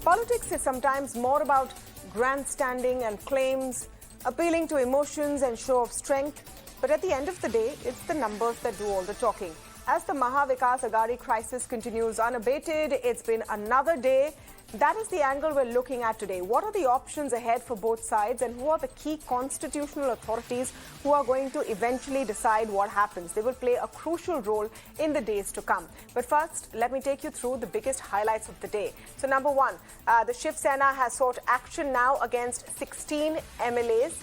Politics is sometimes more about grandstanding and claims, appealing to emotions and show of strength. But at the end of the day, it's the numbers that do all the talking. As the Maha crisis continues unabated, it's been another day. That is the angle we're looking at today. What are the options ahead for both sides, and who are the key constitutional authorities who are going to eventually decide what happens? They will play a crucial role in the days to come. But first, let me take you through the biggest highlights of the day. So number one, the Shiv Sena has sought action now against 16 MLAs,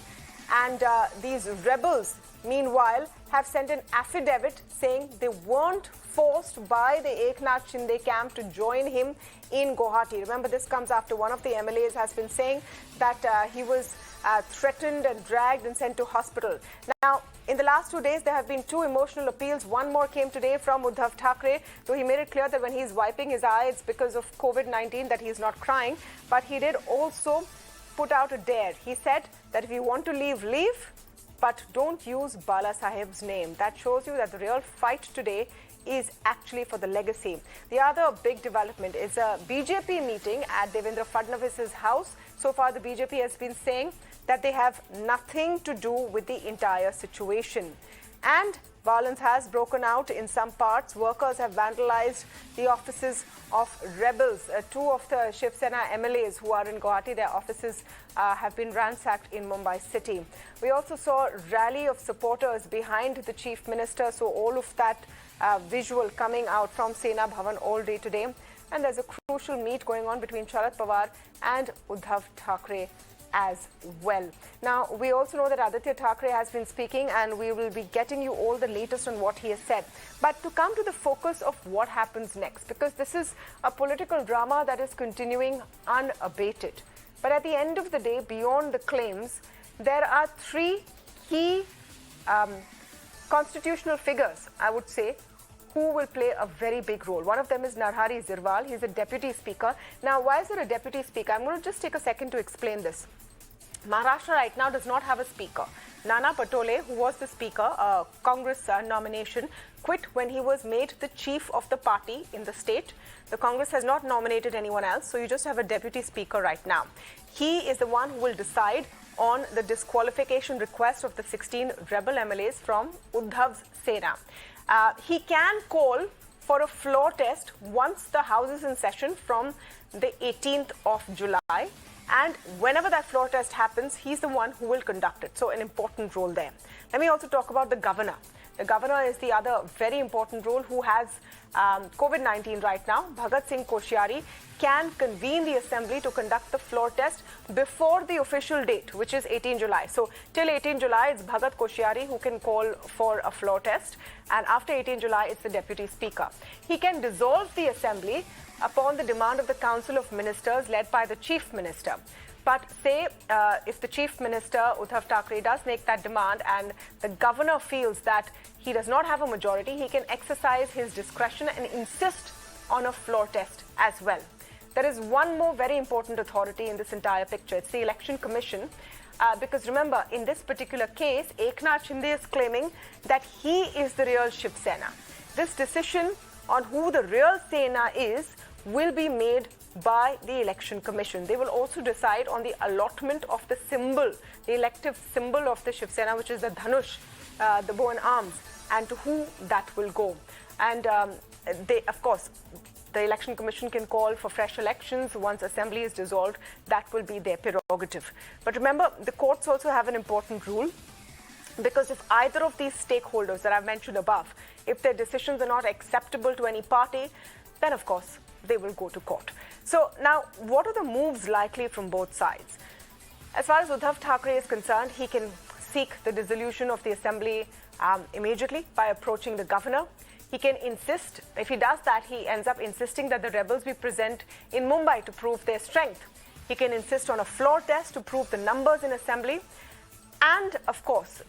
and these rebels, meanwhile, have sent an affidavit saying they weren't forced by the Eknath Shinde camp to join him in Guwahati. Remember, this comes after one of the MLAs has been saying that he was threatened and dragged and sent to hospital. Now, in the last 2 days, there have been two emotional appeals. One more came today from Uddhav Thackeray, though he made it clear that when he's wiping his eyes because of COVID-19 that he's not crying. But he did also put out a dare. He said that if you want to leave, leave, but don't use Bala Sahib's name. That shows you that the real fight today is actually for the legacy. The other big development is a BJP meeting at Devendra Fadnavis's house. So far, the BJP has been saying that they have nothing to do with the entire situation. And violence has broken out in some parts. Workers have vandalized the offices of rebels. Two of the Shiv Sena MLAs who are in Guwahati, their offices have been ransacked in Mumbai city. We also saw a rally of supporters behind the Chief Minister. So all of that visual coming out from Sena Bhavan all day today. And there's a crucial meet going on between Sharad Pawar and Uddhav Thackeray as well. Now, we also know that Aditya Thackeray has been speaking, and we will be getting you all the latest on what he has said. But to come to the focus of what happens next, because this is a political drama that is continuing unabated. But at the end of the day, beyond the claims, there are three key constitutional figures, I would say, who will play a very big role. One of them is Narhari Zirwal. He's a deputy speaker. Now, why is there a deputy speaker? I'm going to just take a second to explain this. Maharashtra right now does not have a speaker. Nana Patole, who was the speaker, Congress nomination, quit when he was made the chief of the party in the state. The Congress has not nominated anyone else, so you just have a deputy speaker right now. He is the one who will decide on the disqualification request of the 16 rebel MLAs from Uddhav's Sena. He can call for a floor test once the House is in session from the 18th of July. And whenever that floor test happens, he's the one who will conduct it. So an important role there. Let me also talk about the governor. The governor is the other very important role who has COVID-19 right now. Bhagat Singh Koshyari can convene the assembly to conduct the floor test before the official date, which is 18 July. So till 18 July, it's Bhagat Koshyari who can call for a floor test. And after 18 July, it's the deputy speaker. He can dissolve the assembly upon the demand of the Council of Ministers led by the Chief Minister. But say if the Chief Minister, Uddhav Thackeray, does make that demand and the governor feels that he does not have a majority, he can exercise his discretion and insist on a floor test as well. There is one more very important authority in this entire picture. It's the Election Commission. Because remember, in this particular case, Eknath Shinde is claiming that he is the real Shiv Sena. This decision on who the real Sena is will be made by the Election Commission. They will also decide on the allotment of the symbol, the elective symbol of the Shiv Sena, which is the Dhanush, the bow and arms, and to who that will go. And of course, the Election Commission can call for fresh elections once assembly is dissolved. That will be their prerogative. But remember, the courts also have an important rule, because if either of these stakeholders that I've mentioned above, if their decisions are not acceptable to any party, then of course they will go to court. So now, what are the moves likely from both sides? As far as Uddhav Thackeray is concerned, he can seek the dissolution of the assembly immediately by approaching the governor. He can insist, if he does that, he ends up insisting that the rebels be present in Mumbai to prove their strength. He can insist on a floor test to prove the numbers in assembly. And of course,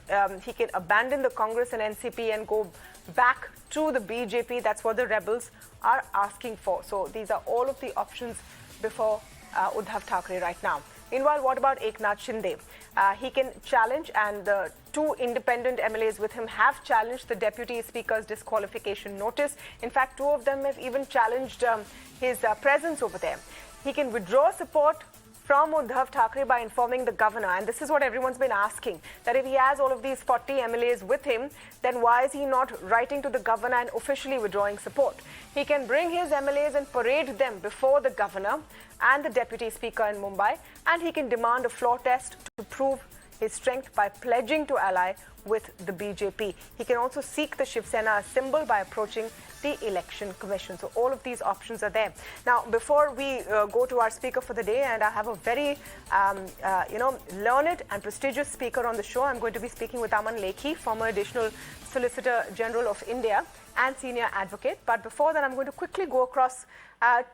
he can abandon the Congress and NCP and go back to the BJP. That's what the rebels are asking for. So these are all of the options before Uddhav Thackeray right now. Meanwhile, what about Eknath Shinde? He can challenge, and the two independent MLAs with him have challenged the Deputy Speaker's disqualification notice. In fact, two of them have even challenged his presence over there. he can withdraw support from Uddhav Thackeray by informing the governor. And this is what everyone's been asking, that if he has all of these 40 MLAs with him, then why is he not writing to the governor and officially withdrawing support? He can bring his MLAs and parade them before the governor and the deputy speaker in Mumbai, and he can demand a floor test to prove his strength by pledging to ally with the BJP. He can also seek the Shiv Sena symbol by approaching the Election Commission. So all of these options are there. Now, before we go to our speaker for the day, and I have a very, learned and prestigious speaker on the show. I'm going to be speaking with Aman Lekhi, former Additional Solicitor General of India and Senior Advocate. But before that, I'm going to quickly go across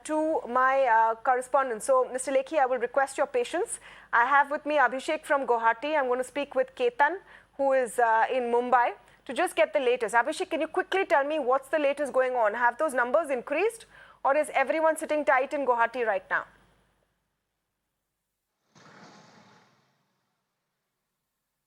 to my correspondent. So, Mr. Lekhi, I will request your patience. I have with me Abhishek from Guwahati. I'm going to speak with Ketan, who is in Mumbai, to just get the latest. Abhishek, can you quickly tell me what's the latest going on? Have those numbers increased, or is everyone sitting tight in Guwahati right now?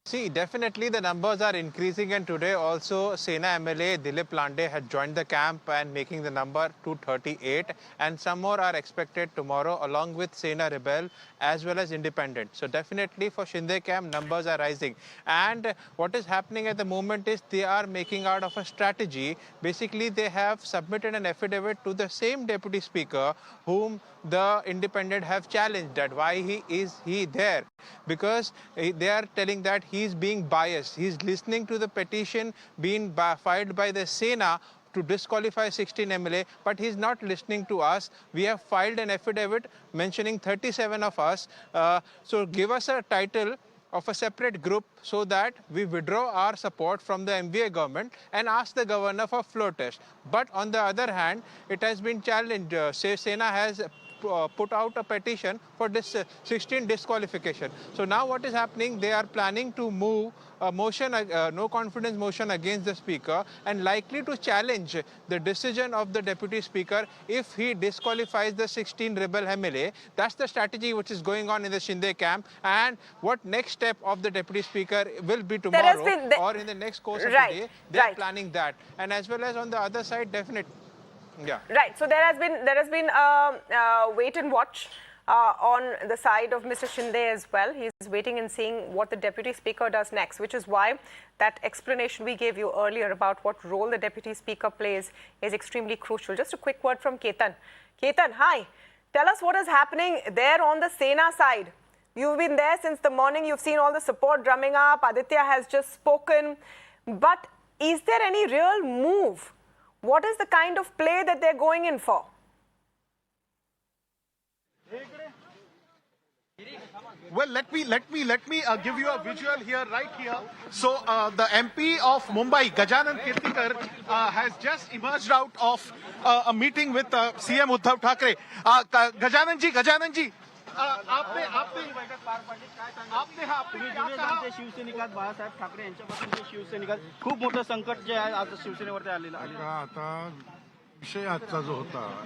See, definitely the numbers are increasing, and today also Sena MLA Dilip Lande had joined the camp and making the number 238, and some more are expected tomorrow along with Sena Rebel as well as Independent. So definitely for Shinde camp numbers are rising, and what is happening at the moment is they are making out of a strategy. Basically they have submitted an affidavit to the same deputy speaker whom the Independent have challenged, that why is he there, because they are telling that he is being biased. He is listening to the petition being filed by the Sena to disqualify 16 MLA, but he is not listening to us. We have filed an affidavit mentioning 37 of us. So give us a title of a separate group so that we withdraw our support from the MVA government and ask the governor for floor test. But on the other hand, it has been challenged. Sena has put out a petition for this 16 disqualification. So now what is happening, they are planning to move a motion, no confidence motion against the speaker, and likely to challenge the decision of the deputy speaker if he disqualifies the 16 rebel MLA. That's the strategy which is going on in the Shinde camp. And what next step of the deputy speaker will be tomorrow or in the next course of the day, they are planning that. And as well as on the other side, definitely. Yeah. Right. So there has been wait and watch on the side of Mr. Shinde as well. He's waiting and seeing what the deputy speaker does next, which is why that explanation we gave you earlier about what role the deputy speaker plays is extremely crucial. Just a quick word from Ketan. Ketan, hi. Tell us what is happening there on the Sena side. You've been there since the morning. You've seen all the support drumming up. Aditya has just spoken. But is there any real move? What is the kind of play that they're going in for? Well, let me give you a visual here, right here. So the MP of Mumbai, Gajanan Kirtikar, has just emerged out of a meeting with CM Uddhav Thackeray. Gajanan ji. शिवसैनिकात Balasaheb Thackeray यांच्यापासून जे शिवसैनिकात खूप मोठं संकट जे आहे आज शिवसेनेवरती आलेलं आहे. आता विषय आजचा जो होता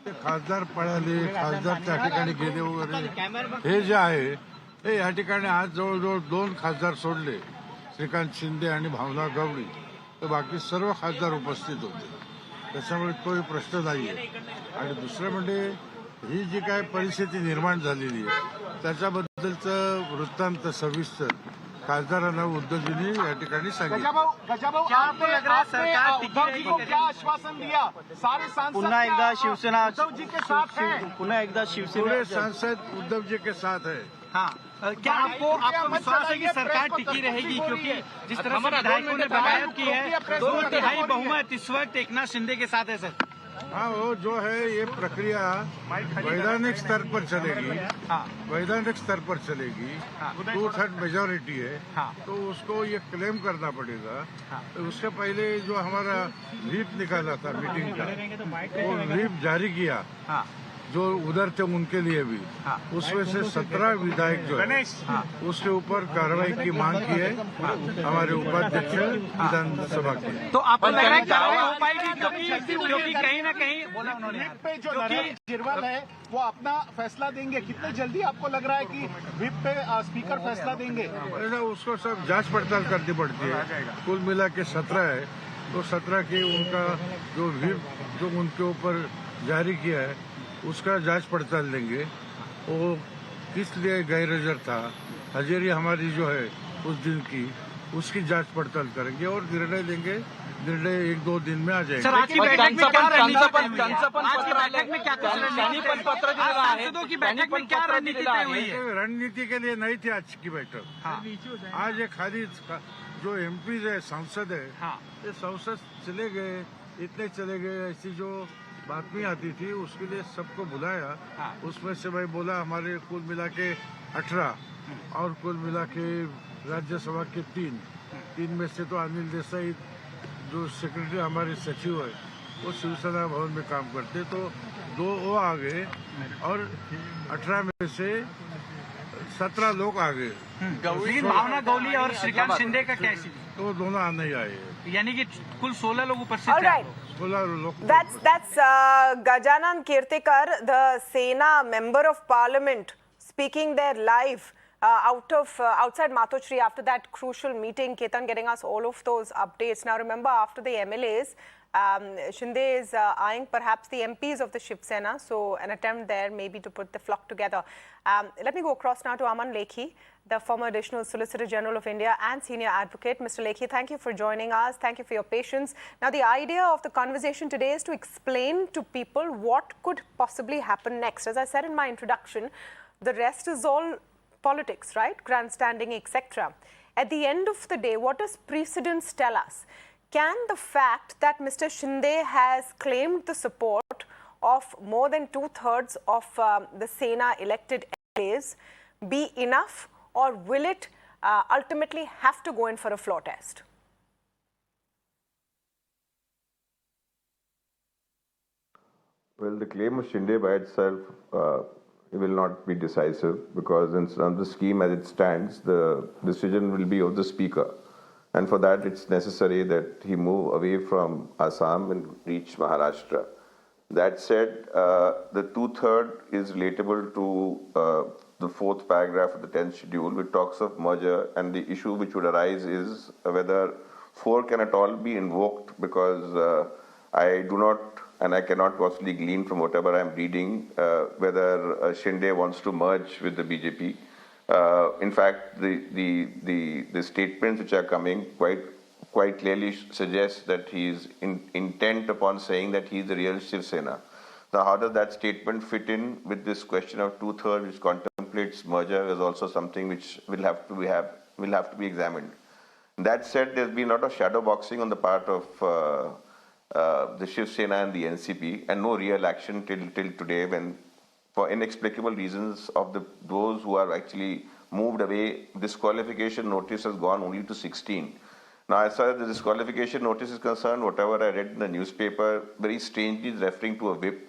ते खासदार पळाले, खासदार त्या ठिकाणी गेले वगैरे, हे जे आहे हे या ठिकाणी आज जवळजवळ 2 खासदार सोडले, श्रीकांत शिंदे आणि भावना गवळी, तर बाकी सर्व खासदार उपस्थित होते. त्याच्यामुळे तोही प्रश्न नाहीये. आणि दुसरं म्हणजे ही जी काय परिस्थिती निर्माण झालेली आहे त्याच्याबद्दलचं वृत्तांत सविस्तर खासदारांना उद्धवजींनी या ठिकाणी सांगितलं. पुन्हा एकदा शिवसेना पूरे सांसद उद्धव जी के साथ है. हाँ, क्या आपको विश्वास है कि सरकार टिकी रहेगी, क्योंकि जिस तरह से विधायकों ने बगावत की है 2/3 बहुमत इस वक्त एकनाथ शिंदे के साथ है सर? हाँ, वो जो है ये प्रक्रिया वैधानिक स्तर पर चलेगी. वैधानिक स्तर पर चलेगी. 2/3 मेजोरिटी है. तो उसको ये क्लेम करना पड़ेगा. तो उससे पहले जो हमारा व्हिप निकाला था मीटिंग का, वो व्हिप जारी किया जो उधर थे उनके लिए भी, उसमें से 17 विधायक जो है उसके ऊपर कार्रवाई की मांग की है हमारे उपाध्यक्ष विधानसभा के. तो आपको लग रहा है कार्रवाई हो पाएगी, क्योंकि कहीं ना कहीं व्हिप पे जो नरेश जिरवाल है वो अपना फैसला देंगे? कितने जल्दी आपको लग रहा है कि व्हिप पे स्पीकर फैसला देंगे? उसको सब जांच पड़ताल करनी पड़ती है. कुल मिला के 17 है, तो 17 के उनका जो व्हिप जो उनके ऊपर जारी किया है उसका जांच पड़ताल लेंगे, वो किस लिए गैरहाजिर था, हाजिरी हमारी जो है उस दिन की, उसकी जांच पड़ताल करेंगे और निर्णय लेंगे। निर्णय 1-2 दिन में आ जाएंगे। सर, आज की बैठक में क्या रणनीति के लिए नहीं थी आज की बैठक। आज ये खाली जो एमपी है, सांसद है, ये संसद चले गए, इतने चले गए, ऐसी जो बातमी आती थी उसके लिए सबको बुलाया। उसमें से भाई बोला हमारे कुल मिला के 18 और कुल मिला के राज्यसभा के 3 में से तो अनिल देसाई जो सेक्रेटरी हमारे सचिव है वो शिवसेना भवन में काम करते, तो 2 वो आ गए और 18 में से 17 लोग आ गए। भावना गौली और श्रीकांत शिंदे का कैसी, तो दोनों आ नहीं आए, यानी कि कुल 16 लोग उपस्थित थे। 16 लोग। That's Gajanan Kirtikar, the Sena member of Parliament, speaking there live outside Matochri after that crucial meeting. Ketan getting us all of those updates. Now remember, after the MLAs, Shinde is eyeing perhaps the MPs of the Shiv Sena, so an attempt there maybe to put the flock together. Let me go across now to Aman Lekhi, the former Additional Solicitor General of India and Senior Advocate. Mr. Lekhi, thank you for joining us. Thank you for your patience. Now, the idea of the conversation today is to explain to people what could possibly happen next. As I said in my introduction, the rest is all politics, right? Grandstanding, etc. At the end of the day, what does precedence tell us? Can the fact that Mr. Shinde has claimed the support of more than 2/3 of the Sena elected MLAs be enough, or will it ultimately have to go in for a floor test? Well, the claim of Shinde by itself it will not be decisive, because in the scheme as it stands, the decision will be of the Speaker. And for that, it's necessary that he move away from Assam and reach Maharashtra. That said, the 2/3 is relatable to the 4th paragraph of the 10th schedule, which talks of merger, and the issue which would arise is whether 4 can at all be invoked, because I do not and I cannot possibly glean from whatever I'm reading whether Shinde wants to merge with the BJP. In fact, the statements which are coming quite clearly suggest that he is intent upon saying that he is the real Shiv Sena. Now, how does that statement fit in with this question of 2/3, which contemplates merger, is also something which will have to be examined. That said, there's been a lot of shadow boxing on the part of the Shiv Sena and the NCP, and no real action till today, when for inexplicable reasons of those who are actually moved away, disqualification notice has gone only to 16. Now, as far as the disqualification notice is concerned, whatever I read in the newspaper very strangely is referring to a whip,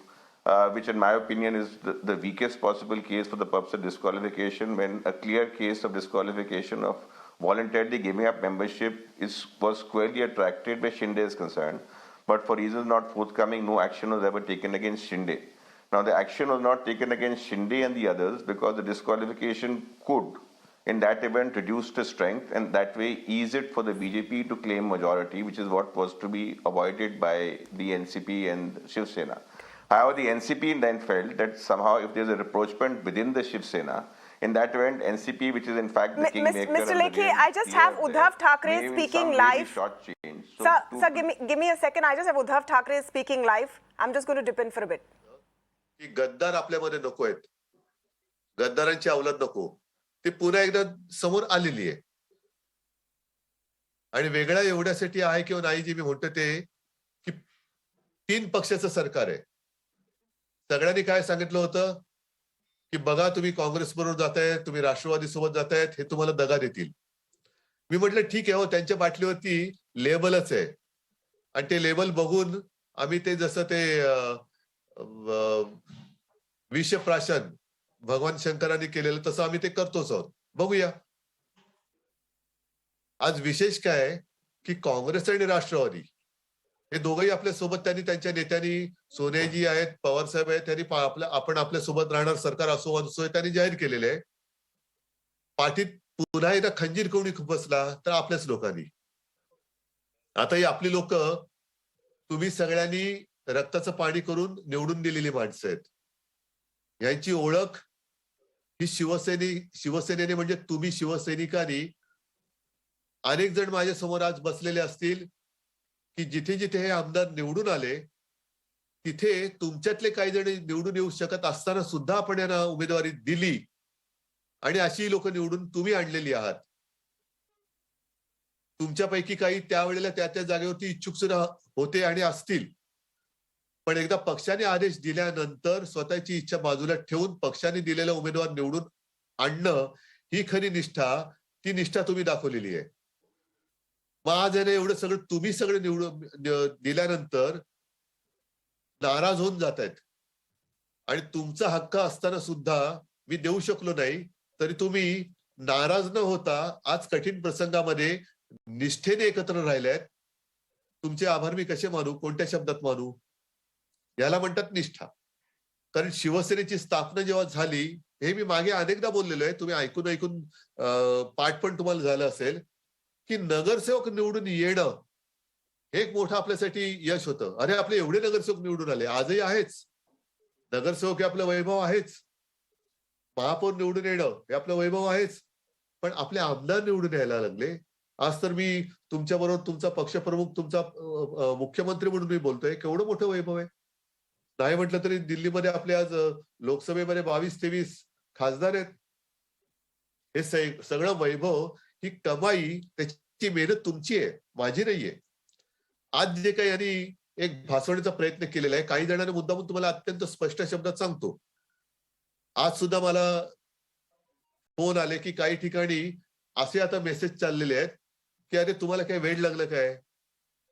which in my opinion is the weakest possible case for the purpose of disqualification, when a clear case of disqualification of voluntarily giving up membership was squarely attracted where Shinde is concerned. But for reasons not forthcoming, no action was ever taken against Shinde. Now, the action was not taken against Shinde and the others because the disqualification could, in that event, reduce the strength and that way ease it for the BJP to claim majority, which is what was to be avoided by the NCP and Shiv Sena. However, the NCP then felt that somehow if there's a rapprochement within the Shiv Sena, in that event, NCP, which is in fact the kingmaker. Mr. Lekhi, I just have Uddhav Thackeray speaking live. Sir, give me a second. I just have Uddhav Thackeray speaking live. I'm just going to dip in for a bit. गद्दार आपल्यामध्ये नको आहेत, गद्दारांची अवलाद नको, ती पुन्हा एकदा समोर आलेली आहे. आणि वेगळा एवढ्यासाठी आहे किंवा नाही, जे मी म्हणतो ते की 3 पक्षाचं सरकार आहे. सगळ्यांनी काय सांगितलं होतं की बघा, तुम्ही काँग्रेस बरोबर जाताय, तुम्ही राष्ट्रवादी सोबत जातायत, हे तुम्हाला दगा देतील. मी म्हटलं ठीक आहे, हो, त्यांच्या बाटलीवरती लेबलच आहे आणि ते लेबल बघून आम्ही ते जसं ते विषप्राशन भगवान शंकरांनी केलेलं तसं आम्ही ते करतोच आहोत. बघूया. आज विशेष काय की काँग्रेस आणि राष्ट्रवादी हे दोघंही आपल्या सोबत, त्यांनी त्यांच्या नेत्यांनी, सोनियाजी आहेत, पवार साहेब आहेत, त्यांनी आपण आपल्या सोबत राहणार सरकार असो नसो त्यांनी जाहीर केलेले आहे. पाठीत पुन्हा एकदा खंजीर कोणी बसला तर आपल्याच लोकांनी. आता ही आपली लोक, तुम्ही सगळ्यांनी रक्ताचं पाणी करून निवडून दिलेली माणसं आहेत. यांची ओळख ही शिवसेनेने म्हणजे तुम्ही शिवसैनिकांनी अनेक जण माझ्या समोर आज बसलेले असतील की जिथे जिथे हे आमदार निवडून आले तिथे तुमच्यातले काही जण निवडून येऊ शकत असताना सुद्धा आपण यांना उमेदवारी दिली आणि अशी लोक निवडून तुम्ही आणलेली आहात. तुमच्यापैकी काही त्यावेळेला त्या जागेवरती इच्छुक सुद्धा होते आणि असतील, पण एकदा पक्षाने आदेश दिल्यानंतर स्वतःची इच्छा बाजूला ठेवून पक्षाने दिलेला उमेदवार निवडून आणणं ही खरी निष्ठा, ती निष्ठा तुम्ही दाखवलेली आहे. मग आज एवढं सगळं तुम्ही सगळं निवडून दिल्यानंतर नाराज होऊन जात आहेत आणि तुमचा हक्क असताना सुद्धा मी देऊ शकलो नाही, तरी तुम्ही नाराज न होता आज कठीण प्रसंगामध्ये निष्ठेने एकत्र राहिलेत. तुमचे आभार मी कसे मानू, कोणत्या शब्दात मानू? याला म्हणतात निष्ठा. कारण शिवसेनेची स्थापना जेव्हा झाली, हे मी मागे अनेकदा बोललेलो आहे, तुम्ही ऐकून पाठ पण तुम्हाला झालं असेल, की नगरसेवक निवडून येणं हे एक मोठं आपल्यासाठी यश होतं. अरे आपले एवढे नगरसेवक निवडून आले, आजही आहेच नगरसेवक, हे आपलं वैभव आहेच. महापौर निवडून येणं हे आपलं वैभव आहेच, पण आपले आमदार निवडून यायला लागले. आज तर मी तुमच्या बरोबर तुमचा पक्षप्रमुख, तुमचा मुख्यमंत्री म्हणून मी बोलतोय. केवढं मोठं वैभव आहे. नाही म्हटलं तरी दिल्लीमध्ये आपले आज लोकसभेमध्ये 22-23 खासदार आहेत. हे सगळं वैभव, ही कमाई, त्याची मेहनत तुमची आहे, माझी नाहीये. आज जे काही यांनी एक भासवण्याचा प्रयत्न केलेला आहे, काही जणांनी मुद्दामून तुम्हाला अत्यंत स्पष्ट शब्दात सांगतो, आज सुद्धा मला फोन आले की काही ठिकाणी असे आता मेसेज चाललेले आहेत की अरे तुम्हाला काही वेळ लागलं काय,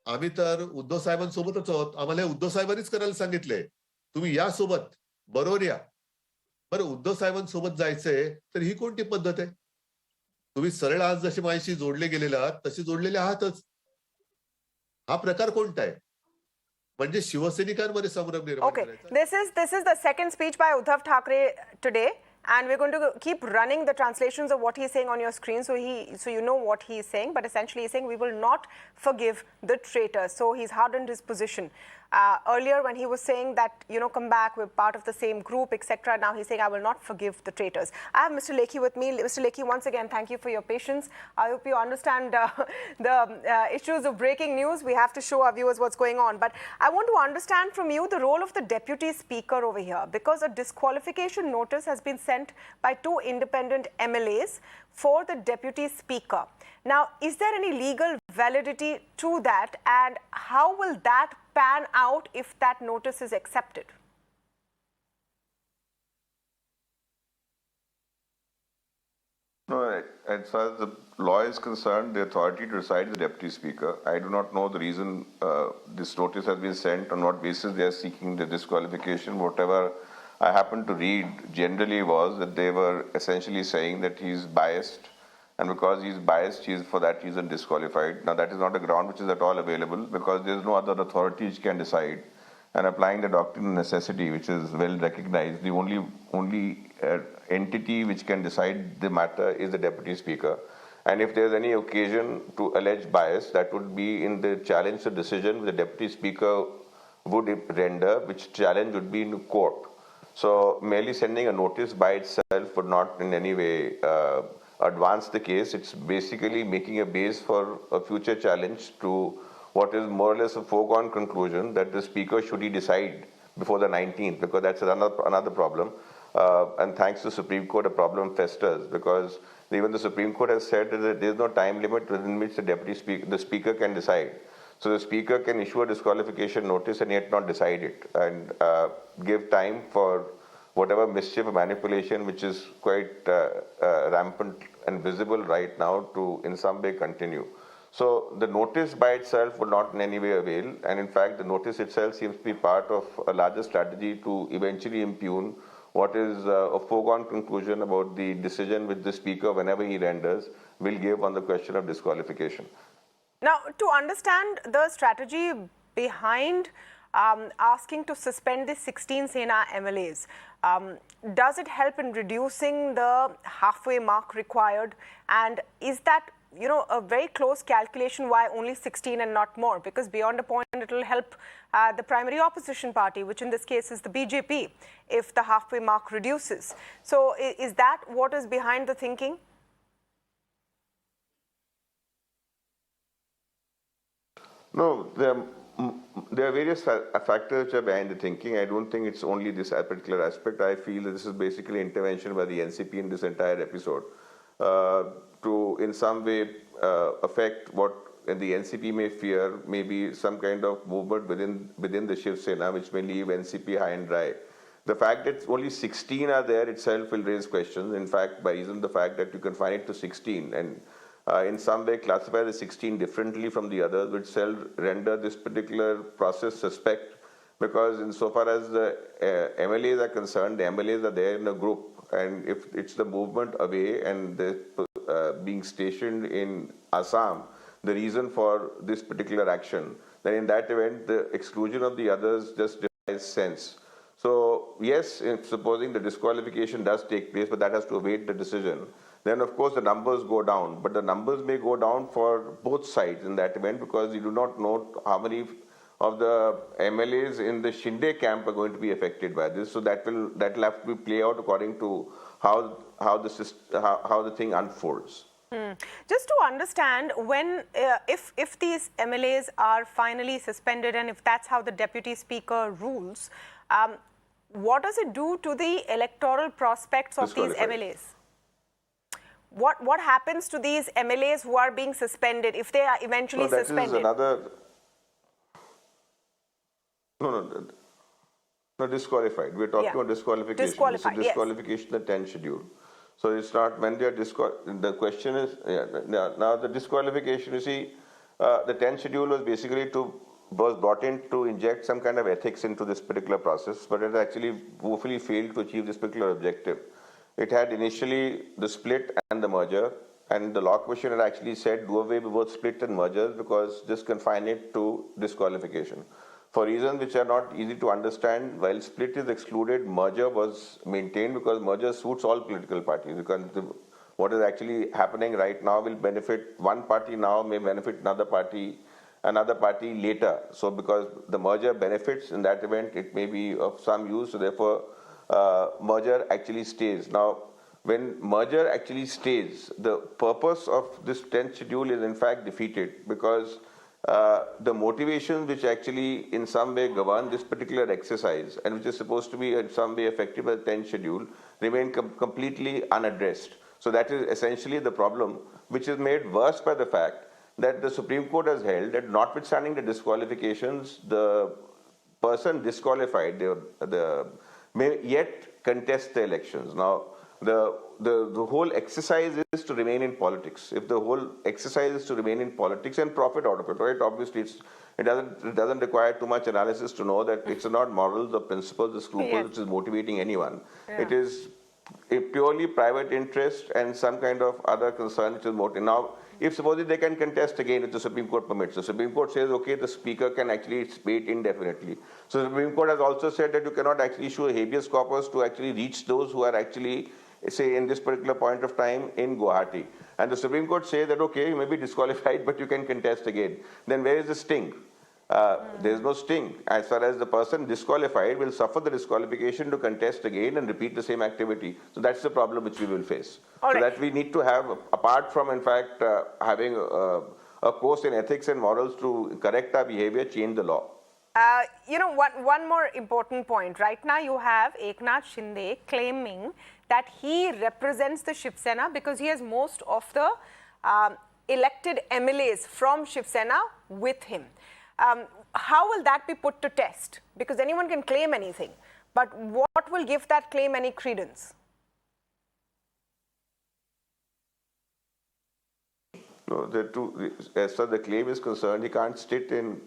आम्ही तर उद्धव साहेबांसोबतच आहोत, आम्हाला उद्धव साहेबांनीच करायला सांगितलंय, तुम्ही या सोबत, बरोबर या. बरं, उद्धव साहेबांसोबत जायचंय तर ही कोणती पद्धत आहे? तुम्ही सरळ आज जसे माझ्याशी जोडले गेलेले आहात तसे जोडलेले आहातच. हा प्रकार कोणता आहे? म्हणजे शिवसैनिकांमध्ये संभ्रम निर्माण करायचा. This is the second speech by Uddhav Thackeray today, and we're going to keep running the translations of what he's saying on your screen, so you know what he's saying. But essentially, he's saying we will not forgive the traitors. So he's hardened his position. Earlier, when he was saying that, you know, come back, we're part of the same group, etc. Now he's saying I will not forgive the traitors. I have Mr. Lekhi with me. Mr. Lekhi, once again, thank you for your patience. I hope you understand the issues of breaking news. We have to show our viewers what's going on. But I want to understand from you the role of the Deputy Speaker over here, because a disqualification notice has been sent by 2 independent MLAs for the Deputy Speaker. Now, is there any legal validity to that, and how will that pan out if that notice is accepted? No, as far as the law is concerned, the authority to decide the Deputy Speaker. I do not know the reason this notice has been sent, on what basis they are seeking the disqualification. Whatever I happened to read generally was that they were essentially saying that he is biased, and because he is biased, he is for that reason disqualified. Now that is not a ground which is at all available, because there is no other authority which can decide. And applying the doctrine of necessity, which is well recognized, the only entity which can decide the matter is the Deputy Speaker. And if there is any occasion to allege bias, that would be in the challenge to decision the Deputy Speaker would render, which challenge would be in court. So merely sending a notice by itself would not in any way advance the case. It's basically making a base for a future challenge to what is more or less a foregone conclusion, that the Speaker, should he decide before the 19th, because that's another problem. And thanks to Supreme Court, a problem festers, because even the Supreme Court has said that there is no time limit within which the Speaker can decide. So the Speaker can issue a disqualification notice and yet not decide it, and give time for whatever mischief or manipulation which is quite rampant and visible right now to in some way continue. So the notice by itself would not in any way avail, and in fact the notice itself seems to be part of a larger strategy to eventually impugn what is a foregone conclusion about the decision which the Speaker, whenever he renders, will give on the question of disqualification. Now, to understand the strategy behind asking to suspend the 16 Sena MLAs, does it help in reducing the halfway mark required? And is that a very close calculation why only 16 and not more, because beyond a point it will help the primary opposition party, which in this case is the BJP, if the halfway mark reduces. So is that what is behind the thinking? No, there are various factors which are behind the thinking. I don't think it's only this particular aspect. I feel that this is basically intervention by the NCP in this entire episode to, in some way, affect what the NCP may fear, maybe some kind of movement within the Shiv Sena, which may leave NCP high and dry. The fact that only 16 are there itself will raise questions. In fact, by reason of the fact that you confine it to 16 and in some way classify the 16 differently from the others, which shall render this particular process suspect, because insofar as the MLAs are concerned, the MLAs are there in a group, and if it's the movement away and being stationed in Assam, the reason for this particular action, then in that event, the exclusion of the others just defies sense. So yes, if supposing the disqualification does take place, but that has to await the decision, then of course the numbers go down. But the numbers may go down for both sides in that event, because you do not know how many of the MLAs in the Shinde camp are going to be affected by this. So that will have to be play out according to how the thing unfolds. Just to understand, when if these MLAs are finally suspended, and if that's how the Deputy Speaker rules, what does it do to the electoral prospects of these MLAs? What happens to these MLAs who are being suspended if they are eventually suspended? Is another. No, disqualified. We're talking about disqualification. Disqualified, it's a disqualification, the 10 schedule. So it's not when they are the question is, now the disqualification, you see, the 10 schedule was brought in to inject some kind of ethics into this particular process, but it actually woefully failed to achieve this particular objective. It had initially the split and the merger, and the law commission had actually said do away with both split and mergers, because just confine it to disqualification. For reasons which are not easy to understand, while split is excluded, merger was maintained, because merger suits all political parties. Because what is actually happening right now will benefit one party now, may benefit another party later. So because the merger benefits, in that event it may be of some use, so therefore merger actually stays. Now, when merger actually stays, the purpose of this 10th schedule is in fact defeated, because the motivations which actually in some way govern this particular exercise, and which is supposed to be in some way affected by the 10th schedule, remain completely unaddressed. So that is essentially the problem, which is made worse by the fact that the Supreme Court has held that notwithstanding the disqualifications, the person disqualified may yet contest the elections. Now, the whole exercise is to remain in politics. If the whole exercise is to remain in politics and profit out of it, right? Obviously, it doesn't require too much analysis to know that it's not morals or principles or scruples which is motivating anyone. Yeah. It is a purely private interest and some kind of other concern which is motivating. Now, if supposedly they can contest again if the Supreme Court permits, the Supreme Court says, okay, the Speaker can actually wait indefinitely. So the Supreme Court has also said that you cannot actually issue a habeas corpus to actually reach those who are actually, say, in this particular point of time in Guwahati. And the Supreme Court says that, okay, you may be disqualified, but you can contest again. Then where is the sting? There is no sting. As far as the person disqualified will suffer the disqualification to contest again and repeat the same activity. So that's the problem which we will face. So that we need to have, apart from in fact having a course in ethics and morals to correct our behavior, change the law. One more important point. Right now you have Eknath Shinde claiming that he represents the Shiv Sena because he has most of the elected MLAs from Shiv Sena with him. How will that be put to test? Because anyone can claim anything, but what will give that claim any credence? No, as far as the claim is concerned, he can't sit in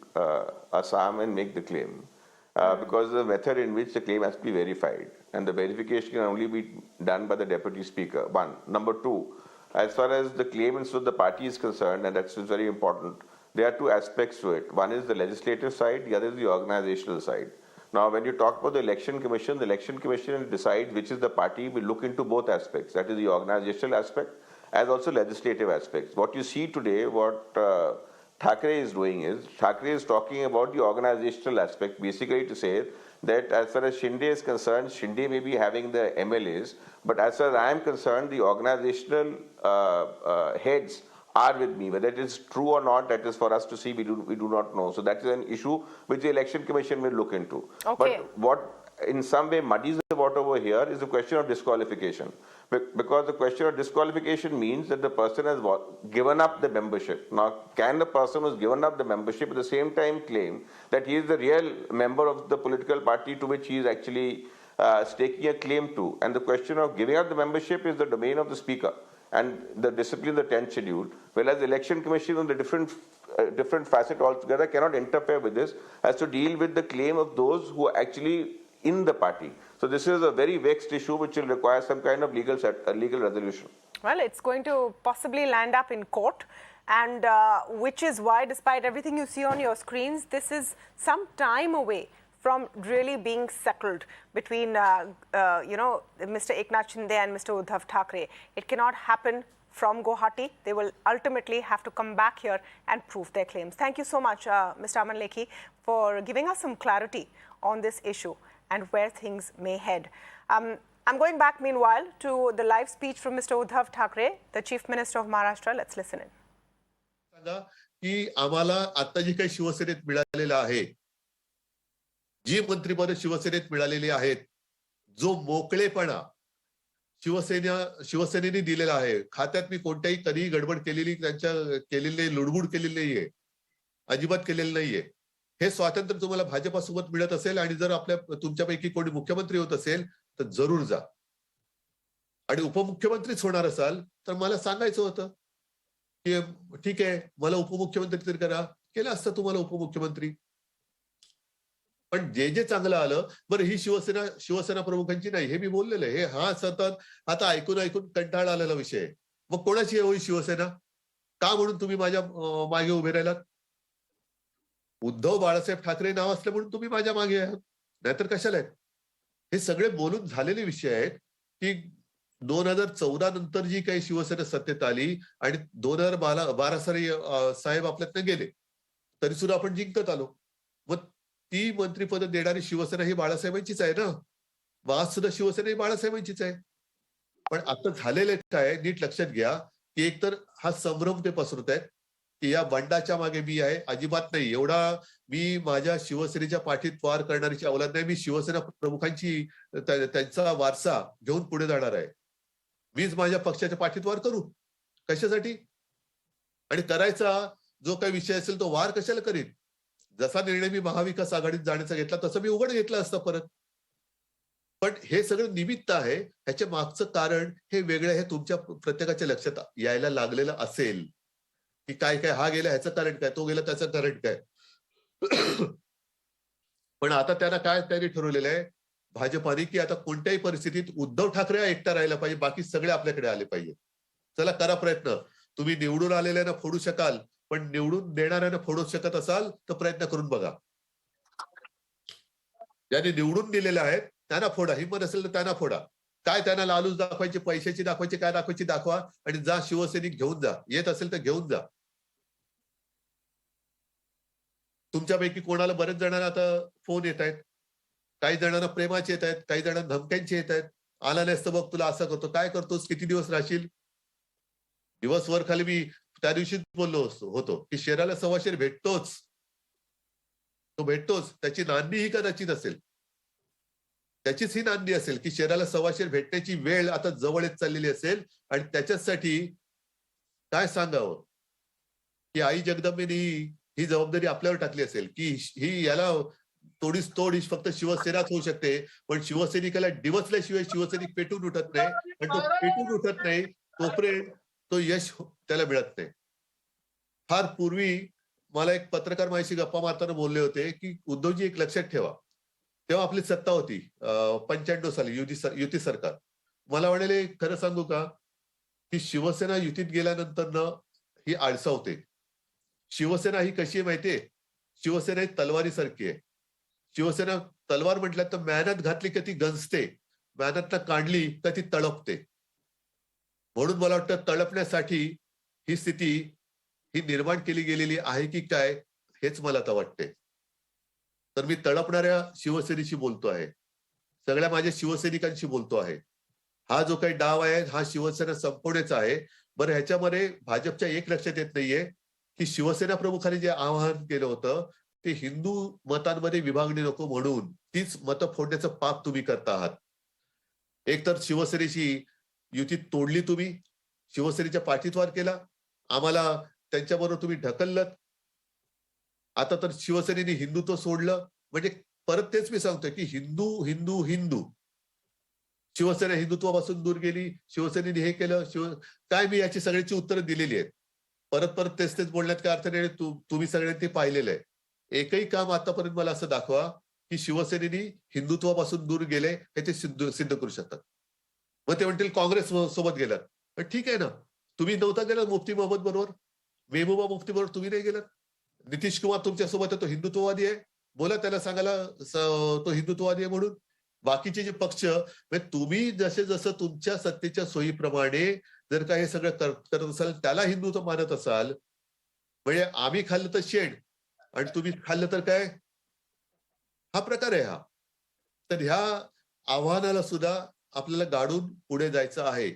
Assam and make the claim because the method in which the claim has to be verified, and the verification can only be done by the Deputy Speaker. One. Number two, as far as the claimants of the party is concerned, and that's very important, there are two aspects to it. One is the legislative side, the other is the organizational side. Now, when you talk about the Election Commission decides which is the party will look into both aspects. That is the organizational aspect as also legislative aspects. What you see today, what Thackeray is doing is, Thackeray is talking about the organizational aspect, basically to say that as far as Shinde is concerned, Shinde may be having the MLAs, but as far as I am concerned, the organizational heads are with me. Whether it is true or not, that is for us to see. We do not know. So that is an issue which the Election Commission will look into. Okay. But what in some way muddies the water over here is the question of disqualification. Because the question of disqualification means that the person has given up the membership. Now, can the person who's given up the membership at the same time claim that he is the real member of the political party to which he is actually staking a claim to? And the question of giving up the membership is the domain of the Speaker and the discipline, the 10th schedule, whereas the Election Commission on the different facet altogether cannot interfere with this as to deal with the claim of those who are actually in the party. So this is a very vexed issue which will require some kind of legal resolution. Well, it's going to possibly land up in court, and which is why, despite everything you see on your screens, this is some time away from really being settled between, Mr. Eknath Shinde and Mr. Uddhav Thackeray. It cannot happen from Guwahati. They will ultimately have to come back here and prove their claims. Thank you so much, Mr. Aman Lekhi, for giving us some clarity on this issue and where things may head. I'm going back, meanwhile, to the live speech from Mr. Uddhav Thackeray, the Chief Minister of Maharashtra. Let's listen in. सांगा की आम्हाला आता जी काही शिवसेनेत मिळालेलं आहे, जी मंत्रिपद शिवसेनेत मिळालेली आहेत, जो मोकळेपणा शिवसेनेने दिलेला आहे, खात्यात मी कोणत्याही कधीही गडबड केलेली लुडबुड केलेली नाहीये, अजिबात केलेलं नाहीये. हे स्वातंत्र्य तुम्हाला भाजपासोबत मिळत असेल आणि जर तुमच्यापैकी कोणी मुख्यमंत्री होत असेल तर जरूर जा. आणि उपमुख्यमंत्रीच होणार असाल तर मला सांगायचं होतं की ठीक आहे, मला उपमुख्यमंत्री तरी करा, केलं असतं तुम्हाला उपमुख्यमंत्री. पण जे चांगलं आलं, बरं ही शिवसेना प्रमुखांची नाही, हे मी बोललेलं आहे. हा सतत आता ऐकून कंटाळा आलेला विषय आहे. मग कोणाची आहे होई शिवसेना? का म्हणून तुम्ही माझ्या मागे उभे राहिलात? उद्धव बाळासाहेब ठाकरे नाव असलं म्हणून तुम्ही माझ्या मागे आहात, नाहीतर कशाला आहेत? हे सगळे बोलून झालेले विषय आहेत की 2014 नंतर जी काही शिवसेना सत्तेत आली आणि 2012 साली साहेब आपल्यातनं गेले, तरी सुद्धा आपण जिंकत आलो. मग ती मंत्रिपद देणारी शिवसेना ही बाळासाहेबांचीच आहे ना. आज सुद्धा शिवसेना ही बाळासाहेबांचीच आहे. पण आता झालेलं काय, नीट लक्षात घ्या की एकतर हा संभ्रम ते पसरत आहेत की या बंडाच्या मागे मी आहे. अजिबात नाही. एवढा मी माझ्या शिवसेनेच्या पाठीत वार करणारीची अवलाद नाही. मी शिवसेना प्रमुखांची त्यांचा वारसा घेऊन पुढे जाणार आहे. मीच माझ्या पक्षाच्या पाठीत वार करू. कशासाठी? आणि करायचा जो काही विषय असेल तो वार कशाला करीन? जसा निर्णय मी महाविकास आघाडीत जाण्याचा घेतला तसं मी उघड घेतला असता परत. पण हे सगळं निमित्त आहे. ह्याच्या मागचं कारण हे वेगळं, हे तुमच्या प्रत्येकाच्या लक्षात यायला लागलेलं असेल की काय हा गेला ह्याचं कारण काय, तो गेला त्याचं कारण काय. पण आता त्यांनी ठरवलेलं आहे भाजपाने की आता कोणत्याही परिस्थितीत उद्धव ठाकरे एकटा राहिला पाहिजे, बाकी सगळे आपल्याकडे आले पाहिजे. चला करा प्रयत्न. तुम्ही निवडून आलेल्यांना फोडू शकाल, पण निवडून देणाऱ्यांना फोडू शकत असाल तर प्रयत्न करून बघा. ज्यांनी निवडून दिलेले आहेत त्यांना फोडा. हिंमत असेल तर त्यांना फोडा. काय त्यांना लालूच दाखवायची, पैशाची दाखवायची, काय दाखवायची दाखवा आणि जा शिवसैनिक घेऊन जा. येत असेल तर घेऊन जा. तुमच्यापैकी कोणाला बरेच जणांना आता फोन येत आहेत. काही जणांना प्रेमाचे येत आहेत, काही जणांना धमक्यांचे येत आहेत. आला नसतं बघ तुला असं करतो, काय करतोस, किती दिवस राहशील. दिवसभर खाली मी त्या दिवशीच बोललो होतो की शेराला सव्वा शेर भेटतोच, तो भेटतोच. त्याची नांदी ही कदाचित असेल, त्याचीच ही नांदी असेल की शेराला सव्वा शेर भेटण्याची वेळ आता जवळ येत चाललेली असेल. आणि त्याच्यासाठी काय सांगावं की आई जगदंबेने ही जबाबदारी आपल्यावर टाकली असेल की ही याला तोडीस तोडीस फक्त शिवसेनाच होऊ शकते. पण शिवसैनिकाला डिवचल्याशिवाय शिवसैनिक पेटून उठत नाही. आणि तो पेटून उठत नाही तोपर्यंत तो यश त्याला मिळत नाही. फार पूर्वी मला एक पत्रकार माझ्याशी गप्पा मारताना बोलले होते की उद्धवजी एक लक्षात ठेवा, तेव्हा आपली सत्ता होती 95 साली युती सरकार. मला म्हणाले खरं सांगू का की शिवसेना युतीत गेल्यानंतर न ही आळसावते. शिवसेना ही कशी आहे माहितीये? शिवसेना ही तलवारीसारखी आहे. शिवसेना तलवार म्हटलं तर मेहनत घातली का ती गंजते, मेहनत काढली का ती तळपते. म्हणून मला वाटतं तळपण्यासाठी ही स्थिती ही निर्माण केली गेलेली आहे की काय हेच मला आता वाटते. तर मी तळपणाऱ्या शिवसेनेशी बोलतो आहे, सगळ्या माझ्या शिवसैनिकांशी बोलतो आहे. हा जो काही डाव आहे हा शिवसेना संपवण्याचा आहे. बरं, ह्याच्यामध्ये भाजपच्या एक लक्षात येत नाहीये की शिवसेना प्रमुखांनी जे आवाहन केलं होतं ते हिंदू मतांमध्ये विभागणी नको म्हणून तीच मतं फोडण्याचं पाप तुम्ही करता आहात. एक तर शिवसेनेची युती तोडली तुम्ही, शिवसेनेच्या पाठीतवार केला, आम्हाला त्यांच्याबरोबर तुम्ही ढकललं. आता तर शिवसेनेने हिंदुत्व सोडलं. म्हणजे परत तेच मी सांगतोय की हिंदू हिंदू हिंदू. शिवसेना हिंदुत्वापासून दूर गेली, शिवसेनेने हे केलं, काय मी याची सगळ्याची उत्तरं दिलेली आहेत. परत परत तेच तेच बोलण्यात काय अर्थ नाही. तुम्ही सगळ्यांनी ते पाहिलेलं आहे. एकही काम आतापर्यंत मला असं दाखवा की शिवसेनेने हिंदुत्वापासून दूर गेले हे ते सिद्ध करू शकतात. मग ते म्हणतील काँग्रेस सोबत गेलात. ठीक आहे ना, तुम्ही नव्हता गेलात मुफ्ती मोहम्मद बरोबर, मेहबूबा मुफ्ती बरोबर तुम्ही नाही गेलात. नितीश कुमार तुमच्यासोबत आहे, तो हिंदुत्ववादी आहे, बोला त्याला सांगायला तो हिंदुत्ववादी आहे म्हणून. बाकीचे जे पक्ष म्हणजे तुम्ही जसं तुमच्या सत्तेच्या सोयीप्रमाणे जर का हे सगळं करत असाल, त्याला हिंदुत्व मानत असाल, म्हणजे आम्ही खाल्लं तर शेण आणि तुम्ही खाल्लं तर काय, हा प्रकार आहे हा. तर ह्या आव्हानाला सुद्धा आपल्याला गाडून पुढे जायचं आहे.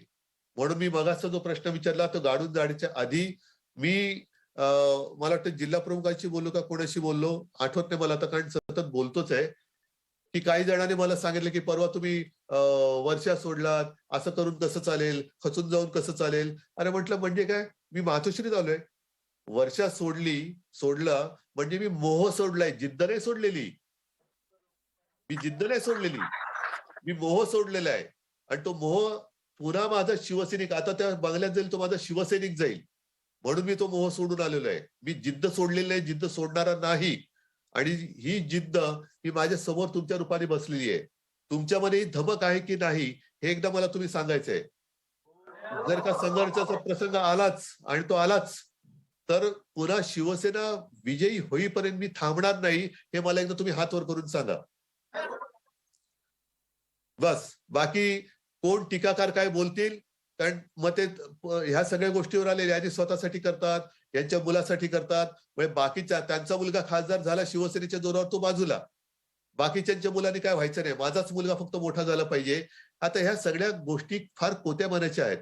म्हणून मी मगाचा जो प्रश्न विचारला तो गाडून जाण्याच्या आधी मी मला वाटतं जिल्हा प्रमुखांशी बोललो का कोणाशी बोललो आठवत नाही मला आता, कारण सतत बोलतोच आहे, की काही जणांनी मला सांगितलं की परवा तुम्ही वर्षा सोडलात, असं करून कसं चालेल, खचून जाऊन कसं चालेल. अरे म्हटलं म्हणजे काय, मी मातोश्रीत आलोय. वर्षा सोडला म्हणजे मी मोह सोडलाय, जिद्द नाही सोडलेली. मी जिद्द नाही सोडलेली, मी मोह सोडलेला आहे. आणि तो मोह पुन्हा माझा शिवसैनिक, आता त्या बंगल्यात जाईल तो माझा शिवसैनिक जाईल, म्हणून मी तो मोह सोडून आलेलो आहे. मी जिद्द सोडलेली आहे, जिद्द सोडणारा नाही. आणि ही जिद्द ही माझ्या समोर तुमच्या रूपाने बसलेली आहे. तुमच्यामध्ये ही धमक आहे की नाही हे एकदा मला तुम्ही सांगायचंय. जर का संघर्षाचा प्रसंग आलाच आणि तो आलाच तर पुन्हा शिवसेना विजयी होईपर्यंत मी थांबणार नाही, हे मला एकदा तुम्ही हात वर करून सांगा. बस, बाकी कोण टीकाकार काय बोलतील, कारण मग ते ह्या सगळ्या गोष्टीवर आले, यांनी स्वतःसाठी करतात, यांच्या मुलासाठी करतात. म्हणजे बाकीच्या त्यांचा मुलगा खासदार झाला शिवसेनेच्या जोरावर, तो बाजूला, बाकीच्या मुलांनी काय व्हायचं नाही, माझाच मुलगा फक्त मोठा झाला पाहिजे. आता ह्या सगळ्या गोष्टी फार कोत्या मनाच्या आहेत.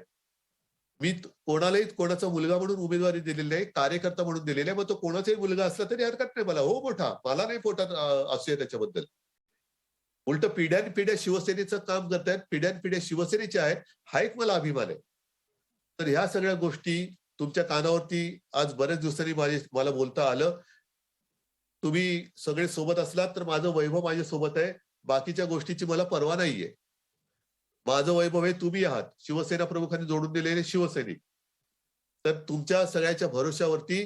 मी कोणालाही कोणाचा मुलगा म्हणून उमेदवारी दिलेली नाही, कार्यकर्ता म्हणून दिलेली आहे. मग तो कोणाचाही मुलगा असला तरी हरकत नाही मला, हो मोठा, मला नाही पोटात असूया त्याच्याबद्दल. उलट पिढ्यानपिढ्या शिवसेनेचं काम करतायत, पिढ्यानपिढ्या शिवसेनेच्या आहेत, हा एक मला अभिमान आहे. तर ह्या सगळ्या गोष्टी तुमच्या कानावरती आज बऱ्याच दिवसांनी मला बोलता आलं. तुम्ही सगळे सोबत असलात तर माझं वैभव माझ्या सोबत आहे, बाकीच्या गोष्टीची मला पर्वा नाहीये. माझं वैभव हे तुम्ही आहात, शिवसेना प्रमुखांनी जोडून दिलेले शिवसैनिक. तर तुमच्या सगळ्याच्या भरोश्यावरती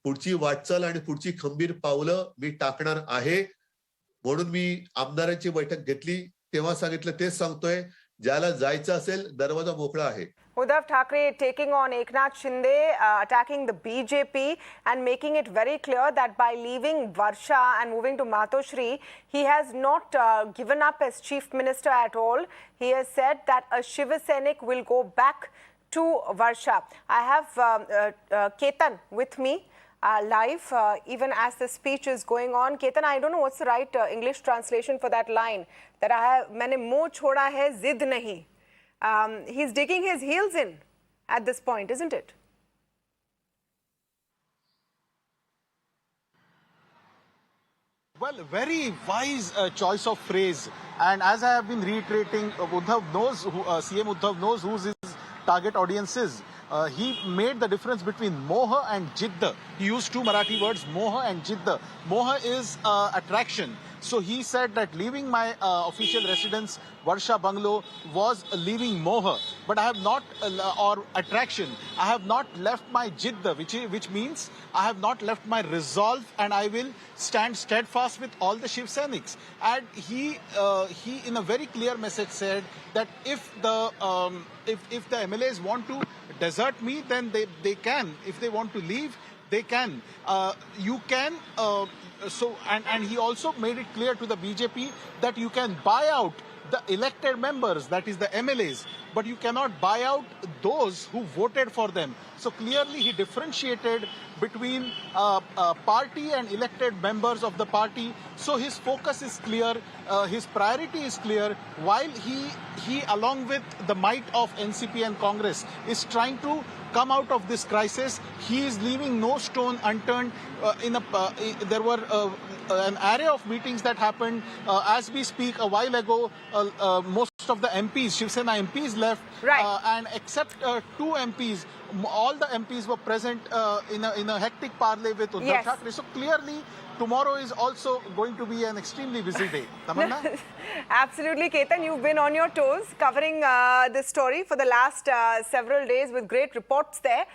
पुढची वाटचाल आणि पुढची खंबीर पावलं मी टाकणार आहे. म्हणून मी आमदारांची बैठक घेतली तेव्हा सांगितलं, तेच सांगतोय, ज्याला जायचं असेल दरवाजा मोकळा आहे. Uddhav Thackeray taking on Eknath Shinde, attacking the BJP and making it very clear that by leaving Varsha and moving to Matoshri, he has not given up as chief minister at all. He has said that a Shiv Sainik will go back to Varsha. I have Ketan with me live, even as the speech is going on. Ketan, I don't know what's the right English translation for that line, that I have, मैंने मोह छोड़ा है, जिद नहीं. He's digging his heels in at this point, isn't it? Well, very wise choice of phrase. And as I have been reiterating, Uddhav knows, CM Uddhav knows who his target audience is. He made the difference between moha and jidda. He used two Marathi words, moha and jidda. Moha is attraction. So he said that leaving my official residence, Varsha Bungalow, was leaving moha. But I have not, or attraction, I have not left my jidda, which means I have not left my resolve, and I will stand steadfast with all the Shiv Sainiks. And he in a very clear message said that if the MLAs want to desert me, then they can. If they want to leave, they can. You can. And he also made it clear to the BJP that you can buy out the elected members, that is the MLAs, but you cannot buy out those who voted for them. So clearly he differentiated between party and elected members of the party. So his focus is clear, his priority is clear, while he along with the might of NCP and Congress is trying to come out of this crisis. He is leaving no stone unturned. There were an array of meetings that happened as we speak. A while ago, most of the MPs, Shiv Sena MPs left, and except two MPs, all the MPs were present in a hectic parley with Uddhav Thackeray. So clearly, tomorrow is also going to be an extremely busy day. Tamanna? Absolutely, Ketan. You've been on your toes covering this story for the last several days with great reports there.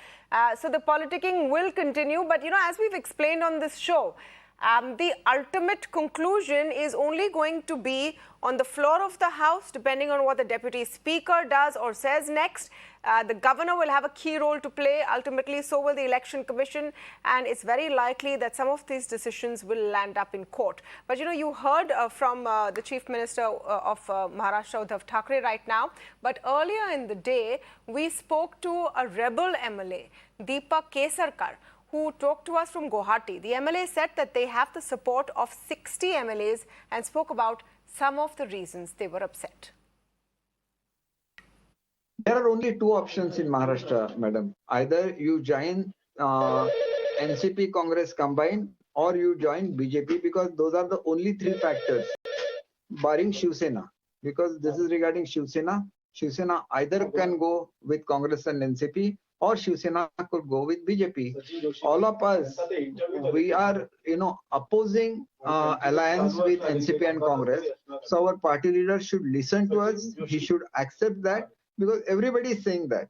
So the politicking will continue. But, you know, as we've explained on this show, the ultimate conclusion is only going to be on the floor of the House, depending on what the Deputy Speaker does or says next. The Governor will have a key role to play. Ultimately, so will the Election Commission. And it's very likely that some of these decisions will land up in court. But, you know, you heard from the Chief Minister of Maharashtra, Uddhav Thackeray, right now. But earlier in the day, we spoke to a rebel MLA, Deepak Kesarkar, who talked to us from Guwahati. The MLA said that they have the support of 60 MLAs and spoke about some of the reasons they were upset. There are only two options in Maharashtra, madam. Either you join NCP Congress combined or you join BJP, because those are the only three factors, barring Shiv Sena. Because this is regarding Shiv Sena. Shiv Sena either can go with Congress and NCP, or Shiv Sena could go with BJP. All of us, we are, opposing alliance with NCP and Congress. So our party leader should listen to us. He should accept that, because everybody is saying that.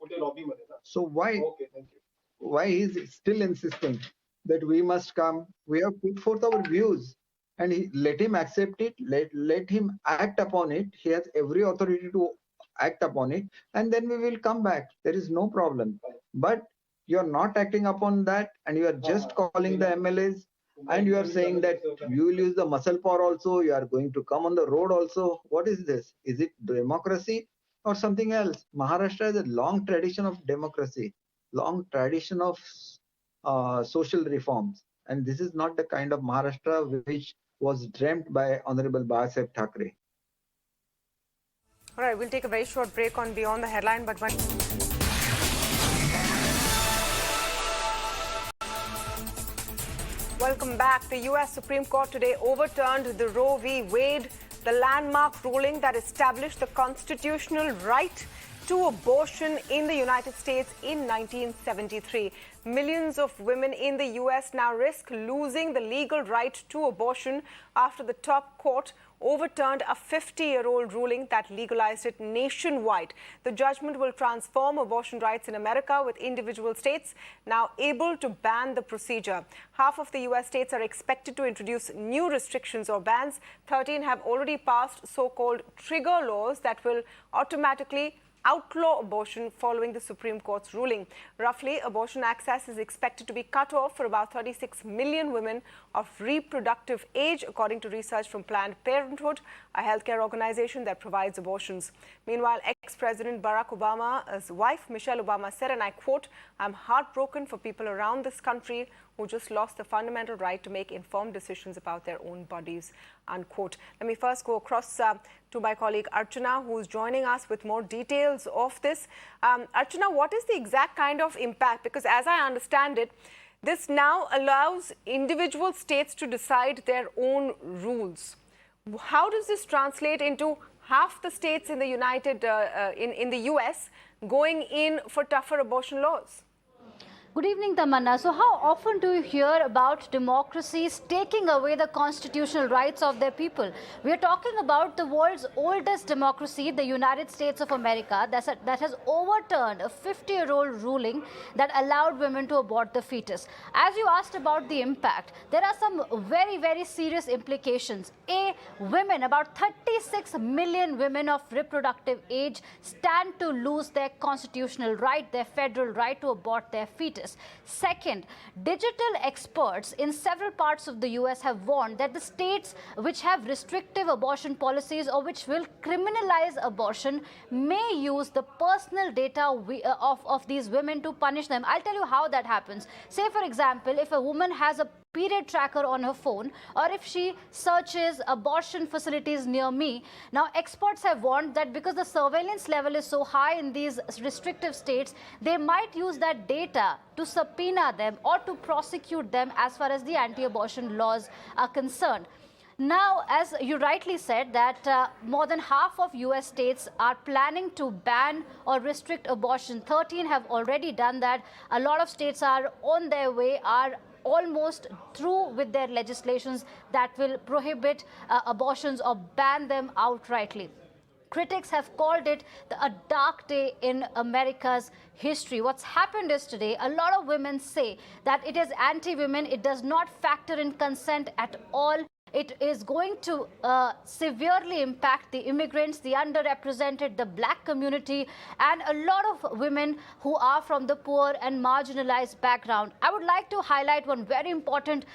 So why is he still insisting that we must come? We have put forth our views, and let him accept it. Let him act upon it. He has every authority to act upon it, and then we will come back. There is no problem. But you are not acting upon that, and you are just calling the MLAs, and you are saying that you will use the muscle power also. You are going to come on the road also. What is this? Is it democracy or something else? Maharashtra has a long tradition of democracy, long tradition of social reforms, and this is not the kind of Maharashtra which was dreamt by Honorable Bahasaheb Thackeray. All right, we'll take a very short break on Beyond the Headline, but when... Welcome back. The U.S. Supreme Court today overturned the Roe v. Wade, the landmark ruling that established the constitutional right to abortion in the United States in 1973. Millions of women in the U.S. now risk losing the legal right to abortion after the top court overturned a 50-year-old ruling that legalized it nationwide. The judgment will transform abortion rights in America, with individual states now able to ban the procedure. Half of the U.S. states are expected to introduce new restrictions or bans. 13 have already passed so-called trigger laws that will automatically outlaw abortion following the Supreme Court's ruling. Roughly, abortion access is expected to be cut off for about 36 million women of reproductive age, according to research from Planned Parenthood, a healthcare organization that provides abortions. Meanwhile, ex-President Barack Obama's wife, Michelle Obama, said, and I quote, "I'm heartbroken for people around this country who just lost the fundamental right to make informed decisions about their own bodies," unquote. Let me first go across to my colleague Archana, who's joining us with more details of this. Archana, what is the exact kind of impact? Because as I understand it, this now allows individual states to decide their own rules. How does this translate into half the states in the in the US going in for tougher abortion laws? Good evening, Tamanna. So how often do you hear about democracies taking away the constitutional rights of their people? We are talking about the world's oldest democracy, the United States of America, that has overturned a 50-year-old ruling that allowed women to abort the fetus. As you asked about the impact, there are some very, very serious implications. Women, about 36 million women of reproductive age stand to lose their constitutional right, their federal right to abort their fetus. this. Second, digital experts in several parts of the US have warned that the states which have restrictive abortion policies or which will criminalize abortion may use the personal data of these women to punish them. I'll tell you how that happens. Say, for example, if a woman has a period tracker on her phone, or if she searches abortion facilities near me. Now, experts have warned that because the surveillance level is so high in these restrictive states, they might use that data to subpoena them or to prosecute them as far as the anti-abortion laws are concerned. Now, as you rightly said, that more than half of US states are planning to ban or restrict abortion. 13 have already done that. A lot of states are on their way, are almost through with their legislations that will prohibit abortions or ban them outrightly. Critics have called it a dark day in America's history. What's happened is today, a lot of women say that it is anti-women. It does not factor in consent at all. It is going to severely impact the immigrants, the underrepresented, the black community, and a lot of women who are from the poor and marginalized background. I would like to highlight one very important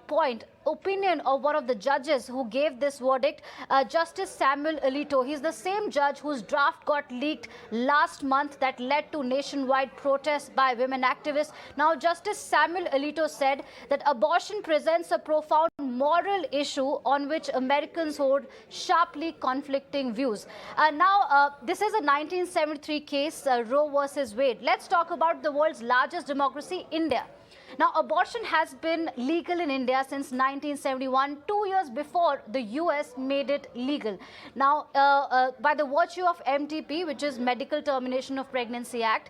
point. Opinion of one of the judges who gave this verdict, Justice Samuel Alito. He's the same judge whose draft got leaked last month that led to nationwide protests by women activists. Now, Justice Samuel Alito said that abortion presents a profound moral issue on which Americans hold sharply conflicting views. This is a 1973 case, Roe versus Wade. Let's talk about the world's largest democracy, India. Now, abortion has been legal in India since 1971, 2 years before the US made it legal. Now, by the virtue of MTP, which is Medical Termination of Pregnancy Act,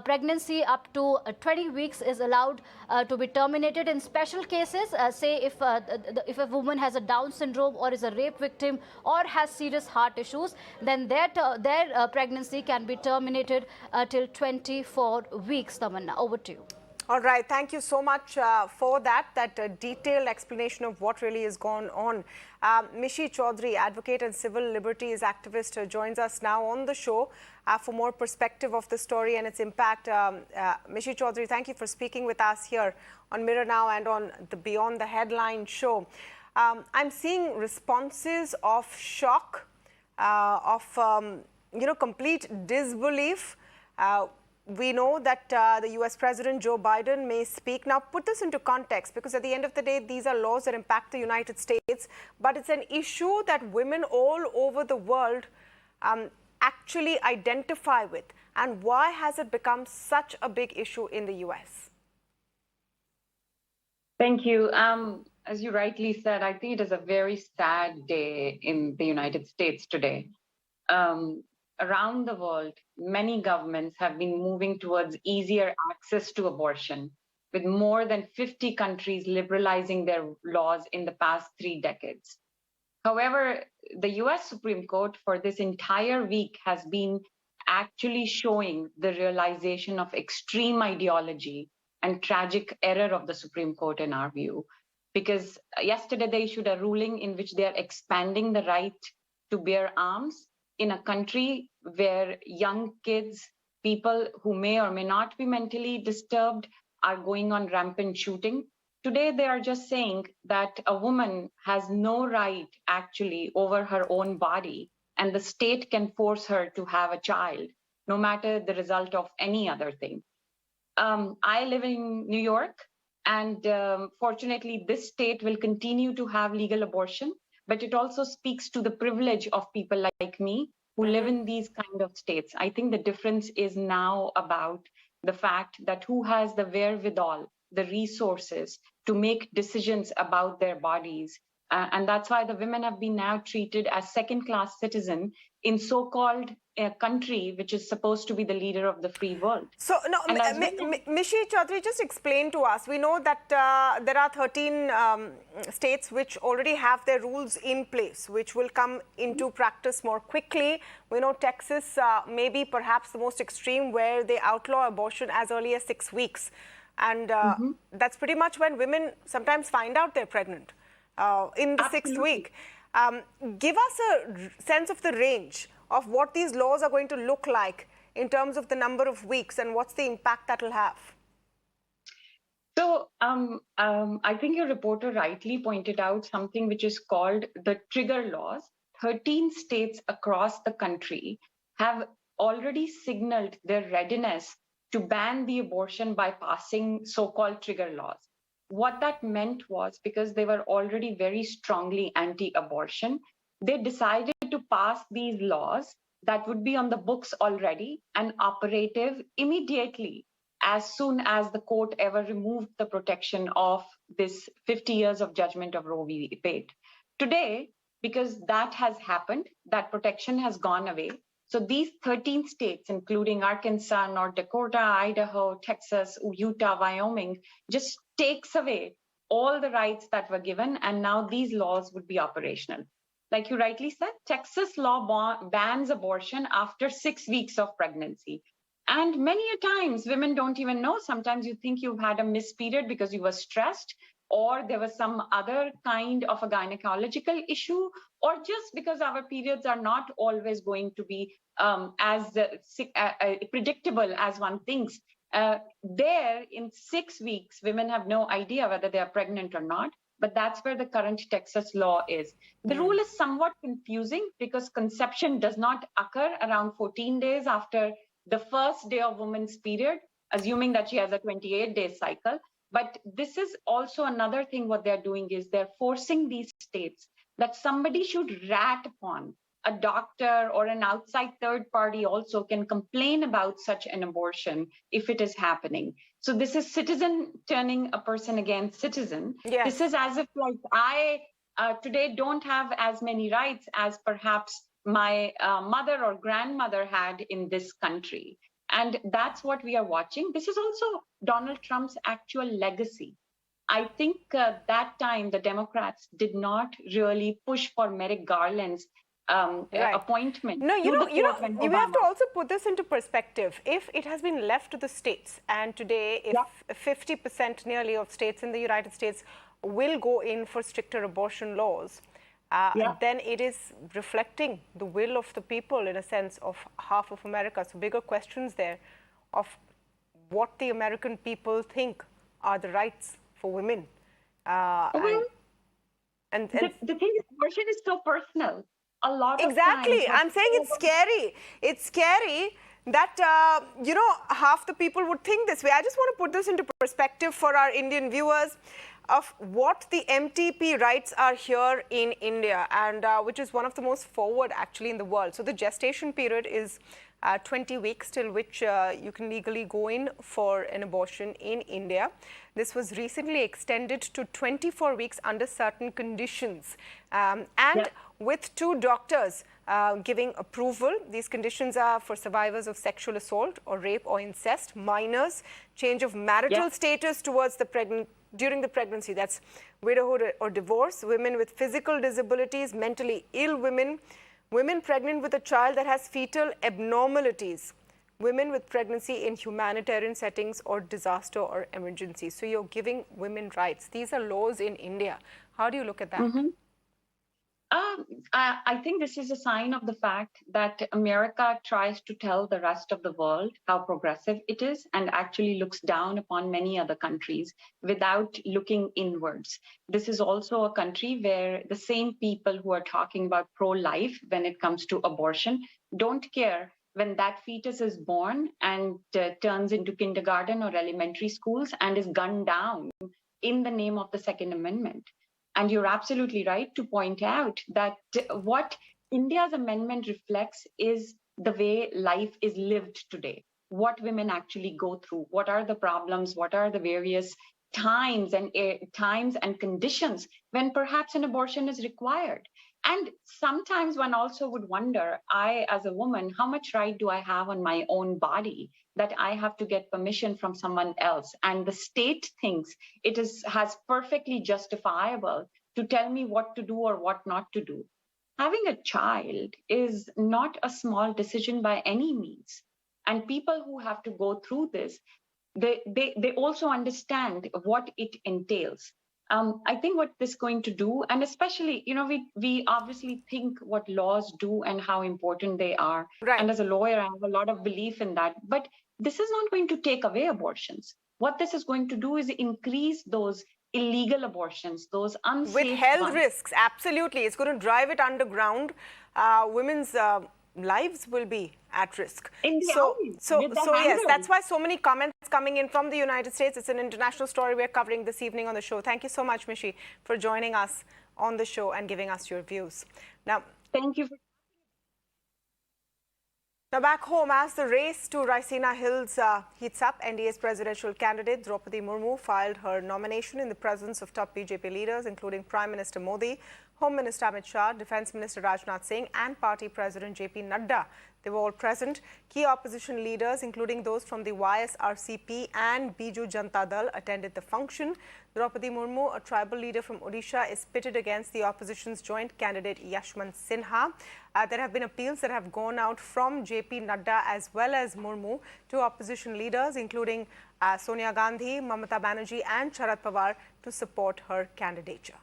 pregnancy up to 20 weeks is allowed to be terminated in special cases. Say if a woman has a Down syndrome or is a rape victim or has serious heart issues, then their pregnancy can be terminated till 24 weeks. Tamanna, over to you. All right. Thank you so much for that detailed explanation of what really has gone on. Mishi Chaudhary, advocate and civil liberties activist, joins us now on the show for more perspective of the story and its impact. Mishi Chaudhary, thank you for speaking with us here on Mirror Now and on the Beyond the Headline show. I'm seeing responses of shock, of complete disbelief. We know that the US President Joe Biden may speak. Now, put this into context, because at the end of the day, these are laws that impact the United States, but it's an issue that women all over the world actually identify with. And why has it become such a big issue in the US? Thank you. As you rightly said, I think it is a very sad day in the United States today. Around the world, many governments have been moving towards easier access to abortion, with more than 50 countries liberalizing their laws in the past 3 decades. However, the US Supreme Court for this entire week has been actually showing the realization of extreme ideology and tragic error of the Supreme Court in our view. Because yesterday they issued a ruling in which they are expanding the right to bear arms in a country where young kids, people who may or may not be mentally disturbed, are going on rampant shooting. Today, they are just saying that a woman has no right actually over her own body, and the state can force her to have a child, no matter the result of any other thing. I live in New York, and fortunately, this state will continue to have legal abortion. But it also speaks to the privilege of people like me who live in these kind of states. I think the difference is now about the fact that who has the wherewithal, the resources to make decisions about their bodies. And that's why the women have been now treated as second-class citizens in so-called country, which is supposed to be the leader of the free world. So, no, Mishi Chaudhary, just explain to us. We know that there are 13 states which already have their rules in place, which will come into practice more quickly. We know Texas may be perhaps the most extreme, where they outlaw abortion as early as 6 weeks. And that's pretty much when women sometimes find out they're pregnant. In the 6th week. Give us a sense of the range of what these laws are going to look like in terms of the number of weeks and what's the impact that will have. So I think your reporter rightly pointed out something which is called the trigger laws. 13 states across the country have already signaled their readiness to ban the abortion by passing so-called trigger laws. What that meant was, because they were already very strongly anti-abortion, they decided to pass these laws that would be on the books already and operative immediately as soon as the court ever removed the protection of this 50 years of judgment of Roe v. Wade. Today, because that has happened, that protection has gone away. So these 13 states, including Arkansas, North Dakota, Idaho, Texas, Utah, Wyoming, just takes away all the rights that were given, and now these laws would be operational. Like you rightly said, Texas law bans abortion after 6 weeks of pregnancy. And many a times women don't even know. Sometimes you think you've had a missed period because you were stressed, or there was some other kind of a gynecological issue, or just because our periods are not always going to be as predictable as one thinks. There, in 6 weeks, women have no idea whether they are pregnant or not. But that's where the current Texas law is. The rule is somewhat confusing because conception does not occur around 14 days after the first day of woman's period, assuming that she has a 28-day cycle. But this is also another thing. What they're doing is they're forcing these states that somebody should rat upon. A doctor or an outside third party also can complain about such an abortion if it is happening. So this is citizen turning a person against citizen. Yes. This is as if like I today don't have as many rights as perhaps my mother or grandmother had in this country. And that's what we are watching. This is also Donald Trump's actual legacy. I think that time the Democrats did not really push for Merrick Garland's appointment. No, you have to also put this into perspective. If it has been left to the states, and today if 50% nearly of states in the United States will go in for stricter abortion laws, then it is reflecting the will of the people, in a sense, of half of America. So bigger questions there of what the American people think are the rights for women. The thing is, abortion is so personal. A lot of exactly. times, I'm saying it's scary. It's scary that, half the people would think this way. I just want to put this into perspective for our Indian viewers of what the MTP rights are here in India, and which is one of the most forward actually in the world. So the gestation period is 20 weeks till which you can legally go in for an abortion in India. This was recently extended to 24 weeks under certain conditions, with 2 doctors giving approval. These conditions are for survivors of sexual assault or rape or incest, minors, change of marital status towards during the pregnancy, that's widowhood or divorce, women with physical disabilities, mentally ill women, women pregnant with a child that has fetal abnormalities, women with pregnancy in humanitarian settings or disaster or emergency. So you're giving women rights. These are laws in India. How do you look at that? I think this is a sign of the fact that America tries to tell the rest of the world how progressive it is and actually looks down upon many other countries without looking inwards. This is also a country where the same people who are talking about pro-life when it comes to abortion don't care when that fetus is born and turns into kindergarten or elementary schools and is gunned down in the name of the Second Amendment. And you're absolutely right to point out that what India's amendment reflects is the way life is lived today, what women actually go through, what are the problems, what are the various times and conditions when perhaps an abortion is required. And sometimes one also would wonder, I, as a woman, how much right do I have on my own body that I have to get permission from someone else? And the state thinks it has perfectly justifiable to tell me what to do or what not to do. Having a child is not a small decision by any means. And people who have to go through this, they also understand what it entails. I think what this is going to do, and especially, we obviously think what laws do and how important they are. Right. And as a lawyer, I have a lot of belief in that. But this is not going to take away abortions. What this is going to do is increase those illegal abortions, those unsafe with health ones. risks. Absolutely, it's going to drive it underground. Women's lives will be at risk. So yes, that's why so many comments coming in from the United States. It's an international story we're covering this evening on the show. Thank you so much, Mishi, for joining us on the show and giving us your views. Now, thank you. Now back home, as the race to Raisina Hills heats up, NDA's presidential candidate Draupadi Murmu filed her nomination in the presence of top BJP leaders, including Prime Minister Modi, Home Minister Amit Shah, Defence Minister Rajnath Singh and Party President JP Nadda. They were all present. Key opposition leaders, including those from the YSRCP and Biju Janata Dal, attended the function. Draupadi Murmu, a tribal leader from Odisha, is pitted against the opposition's joint candidate Yashwant Sinha. There have been appeals that have gone out from JP Nadda as well as Murmu to opposition leaders, including Sonia Gandhi, Mamata Banerjee and Sharad Pawar, to support her candidature.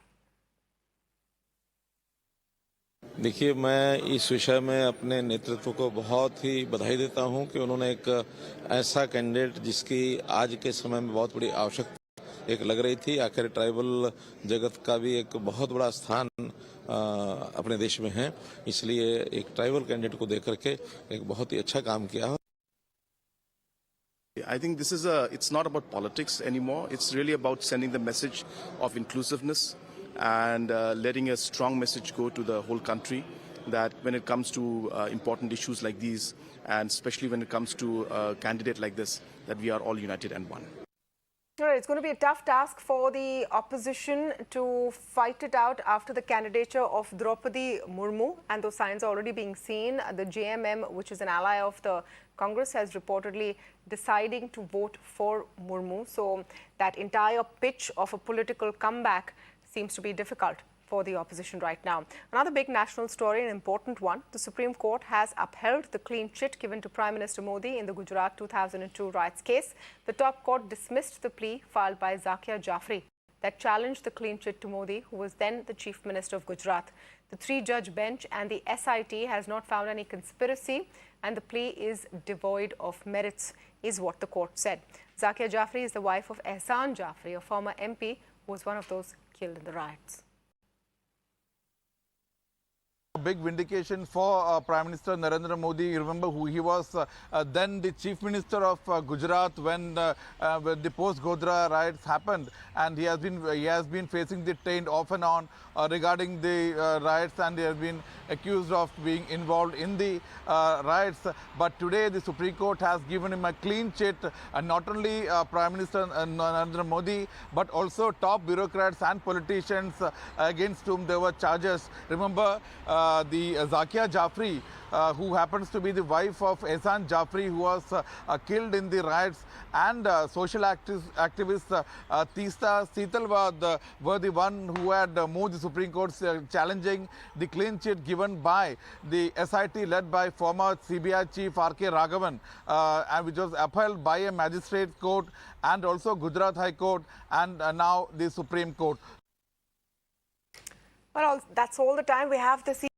देखिए, मैं इस विषय में अपने नेतृत्व को बहुत ही बधाई देता हूं कि उन्होंने एक ऐसा कैंडिडेट जिसकी आज के समय में बहुत बड़ी आवश्यकता एक लग रही थी। आखिर ट्राइबल जगत का भी एक बहुत बड़ा स्थान अपने देश में है, इसलिए एक ट्राइबल कैंडिडेट को देकर के एक बहुत ही अच्छा काम किया है। I think it's not about politics anymore. It's really about sending the message of inclusiveness and letting a strong message go to the whole country that when it comes to important issues like these, and especially when it comes to a candidate like this, that we are all united and one. It's going to be a tough task for the opposition to fight it out after the candidature of Draupadi Murmu, and those signs are already being seen. The JMM, which is an ally of the Congress, has reportedly deciding to vote for Murmu. So that entire pitch of a political comeback seems to be difficult for the opposition right now. Another big national story, an important one. The Supreme Court has upheld the clean chit given to Prime Minister Modi in the Gujarat 2002 riots case. The top court dismissed the plea filed by Zakia Jafri that challenged the clean chit to Modi, who was then the Chief Minister of Gujarat. The three-judge bench and the SIT has not found any conspiracy, and the plea is devoid of merits, is what the court said. Zakia Jafri is the wife of Ehsan Jafri, a former MP who was one of those killed in the riots. Big vindication for Prime Minister Narendra Modi. You remember who he was, then the Chief Minister of Gujarat when the post-Godhra riots happened, and he has been facing the taint off and on regarding the riots, and he has been accused of being involved in the riots. But today the Supreme Court has given him a clean chit, and not only Prime Minister Narendra Modi, but also top bureaucrats and politicians against whom there were charges. Remember the Zakia Jafri, who happens to be the wife of Ehsan Jafri, who was killed in the riots, and social activist Teesta Setalwad were the one who had moved the Supreme Court challenging the clean chit given by the SIT led by former CBI Chief R.K. Raghavan, and which was upheld by a magistrate court and also Gujarat High Court and now the Supreme Court. Well, that's all the time we have this evening.